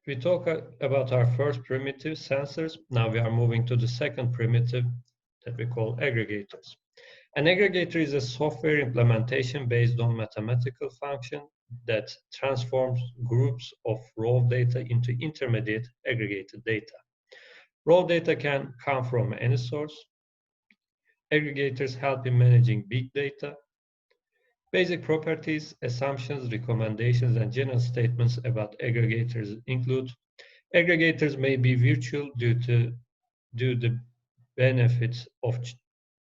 We talk about our first primitive, sensors. Now we are moving to the second primitive that we call aggregators. An aggregator is a software implementation based on mathematical function that transforms groups of raw data into intermediate aggregated data. Raw data can come from any source. Aggregators help in managing big data. Basic properties, assumptions, recommendations, and general statements about aggregators include: aggregators may be virtual due to the benefits of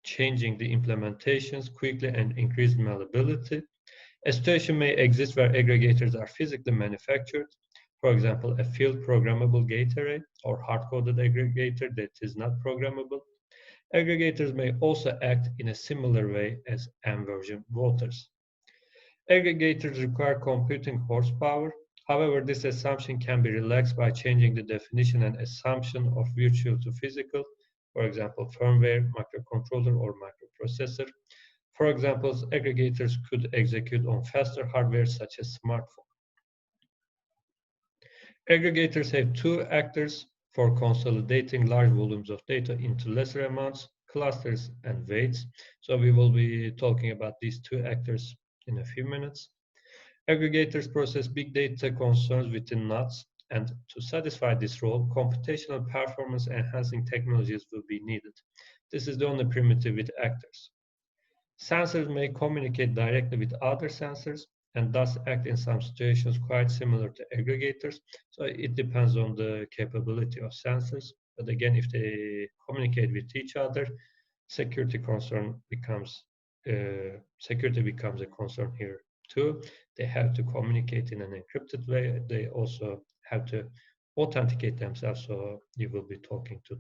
changing the implementations quickly and increased malleability. A situation may exist where aggregators are physically manufactured, for example, a field programmable gate array or hard-coded aggregator that is not programmable. Aggregators may also act in a similar way as M-version voters. Aggregators require computing horsepower. However, this assumption can be relaxed by changing the definition and assumption of virtual to physical, for example, firmware, microcontroller, or microprocessor. For example, aggregators could execute on faster hardware such as smartphones. Aggregators have two actors for consolidating large volumes of data into lesser amounts: clusters and weights. So we will be talking about these two actors in a few minutes. Aggregators process big data concerns within nodes, and to satisfy this role, computational performance enhancing technologies will be needed. This is the only primitive with actors. Sensors may communicate directly with other sensors and thus act in some situations quite similar to aggregators. So it depends on the capability of sensors. But again, if they communicate with each other, security becomes a concern here too. They have to communicate in an encrypted way. They also have to authenticate themselves, so you will be talking to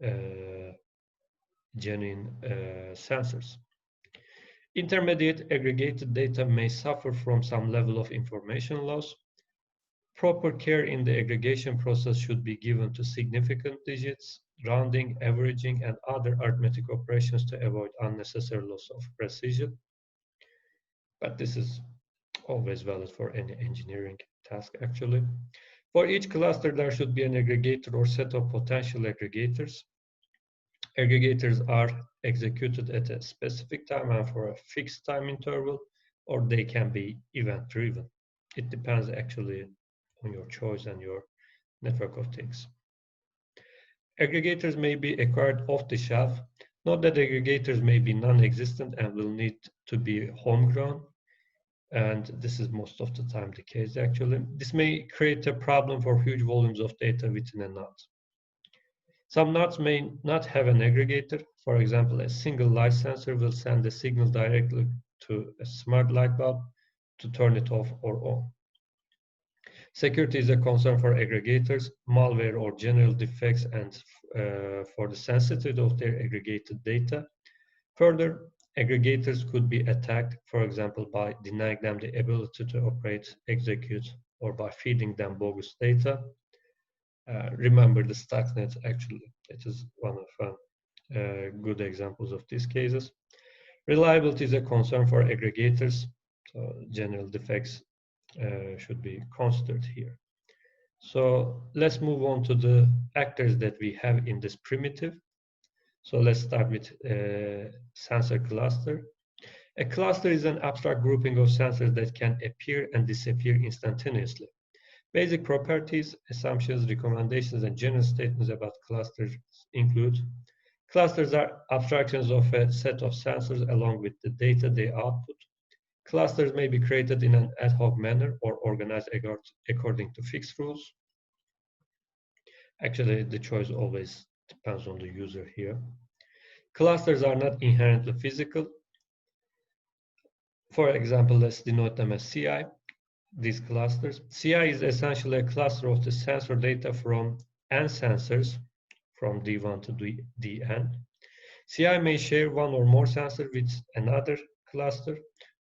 the genuine sensors. Intermediate aggregated data may suffer from some level of information loss. Proper care in the aggregation process should be given to significant digits, rounding, averaging, and other arithmetic operations to avoid unnecessary loss of precision. But this is always valid for any engineering task, actually. For each cluster, there should be an aggregator or set of potential aggregators. Aggregators are executed at a specific time and for a fixed time interval, or they can be event-driven. It depends actually on your choice and your network of things. Aggregators may be acquired off the shelf. Note that aggregators may be non-existent and will need to be homegrown. And this is most of the time the case, actually. This may create a problem for huge volumes of data within a node. Some nodes may not have an aggregator. For example, a single light sensor will send a signal directly to a smart light bulb to turn it off or on. Security is a concern for aggregators, malware or general defects, and for the sensitivity of their aggregated data. Further, aggregators could be attacked, for example, by denying them the ability to operate, execute, or by feeding them bogus data. Remember the Stuxnet, actually, it is one of good examples of these cases. Reliability is a concern for aggregators, so general defects should be considered here. So let's move on to the actors that we have in this primitive. So let's start with sensor cluster. A cluster is an abstract grouping of sensors that can appear and disappear instantaneously. Basic properties, assumptions, recommendations, and general statements about clusters include: clusters are abstractions of a set of sensors along with the data they output. Clusters may be created in an ad hoc manner or organized according to fixed rules. Actually, the choice always depends on the user here. Clusters are not inherently physical. For example, let's denote them as CI, these clusters. CI is essentially a cluster of the sensor data from N sensors, from D1 to Dn. CI may share one or more sensors with another cluster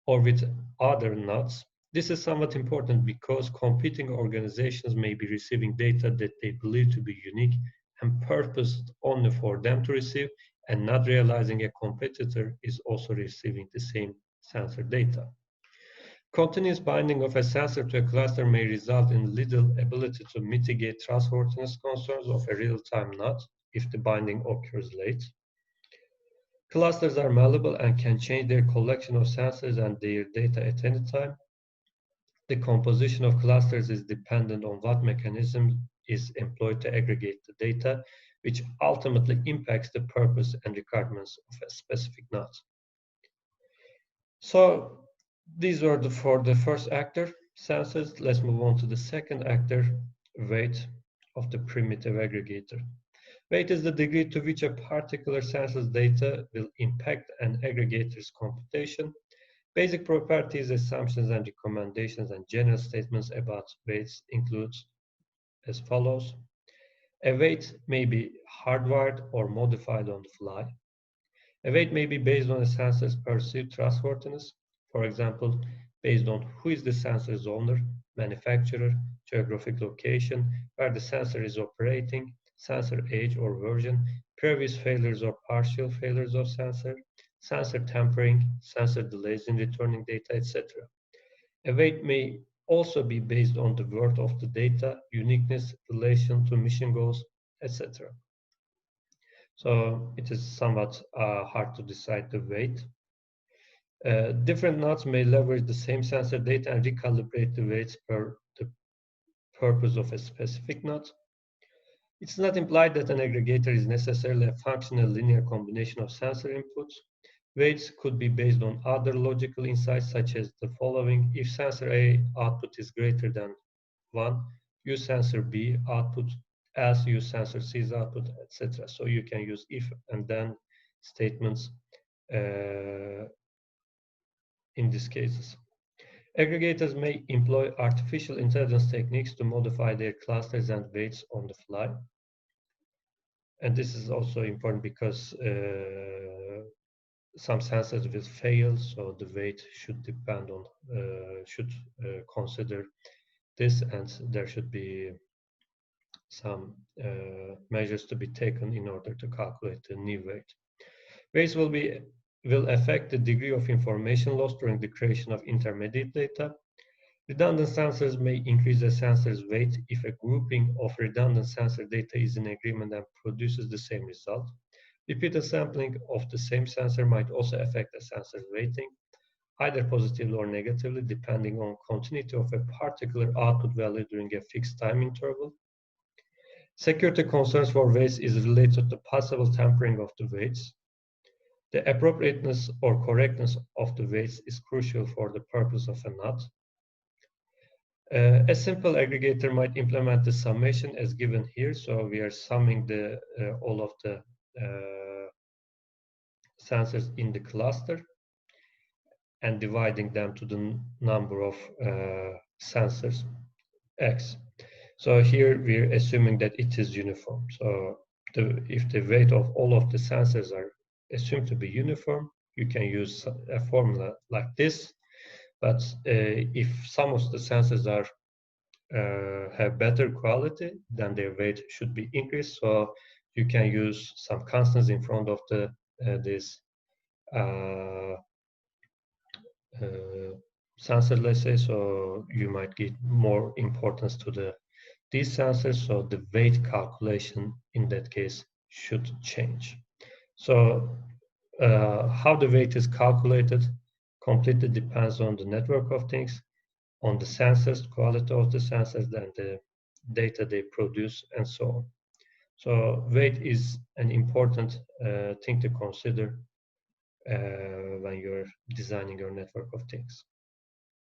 or with other nodes. This is somewhat important because competing organizations may be receiving data that they believe to be unique and purposed only for them to receive, and not realizing a competitor is also receiving the same sensor data. Continuous binding of a sensor to a cluster may result in little ability to mitigate trustworthiness concerns of a real-time node if the binding occurs late. Clusters are malleable and can change their collection of sensors and their data at any time. The composition of clusters is dependent on what mechanism is employed to aggregate the data, which ultimately impacts the purpose and requirements of a specific node. So these were for the first actor, sensors. Let's move on to the second actor, weight of the primitive aggregator. Weight is the degree to which a particular sensor's data will impact an aggregator's computation. Basic properties, assumptions, and recommendations and general statements about weights include as follows. A weight may be hardwired or modified on the fly. A weight may be based on a sensor's perceived trustworthiness, for example, based on who is the sensor's owner, manufacturer, geographic location, where the sensor is operating, sensor age or version, previous failures or partial failures of sensor, sensor tampering, sensor delays in returning data, etc. A weight may also be based on the worth of the data, uniqueness, relation to mission goals, etc. So it is somewhat hard to decide the weight. Different nodes may leverage the same sensor data and recalibrate the weights per the purpose of a specific node. It's not implied that an aggregator is necessarily a functional linear combination of sensor inputs. Weights could be based on other logical insights such as the following. If sensor A output is greater than 1, use sensor B output, else use sensor C's output, etc. So you can use if and then statements in these cases. Aggregators may employ artificial intelligence techniques to modify their clusters and weights on the fly. And this is also important because some sensors will fail, so the weight should depend on, consider this, and there should be some measures to be taken in order to calculate the new weight. Weights will affect the degree of information loss during the creation of intermediate data. Redundant sensors may increase a sensor's weight if a grouping of redundant sensor data is in agreement and produces the same result. Repeated sampling of the same sensor might also affect a sensor's weighting, either positively or negatively, depending on continuity of a particular output value during a fixed time interval. Security concerns for weights is related to possible tampering of the weights. The appropriateness or correctness of the weights is crucial for the purpose of a node. A simple aggregator might implement the summation as given here. So we are summing all of the sensors in the cluster and dividing them to the number of sensors, X. So here we're assuming that it is uniform. So if the weight of all of the sensors are assumed to be uniform, you can use a formula like this. But if some of the sensors have better quality, then their weight should be increased. So you can use some constants in front of this sensor, let's say. So you might give more importance to these sensors. So the weight calculation in that case should change. So how the weight is calculated completely depends on the network of things, on the sensors, quality of the sensors, and the data they produce, and so on. So weight is an important thing to consider when you're designing your network of things.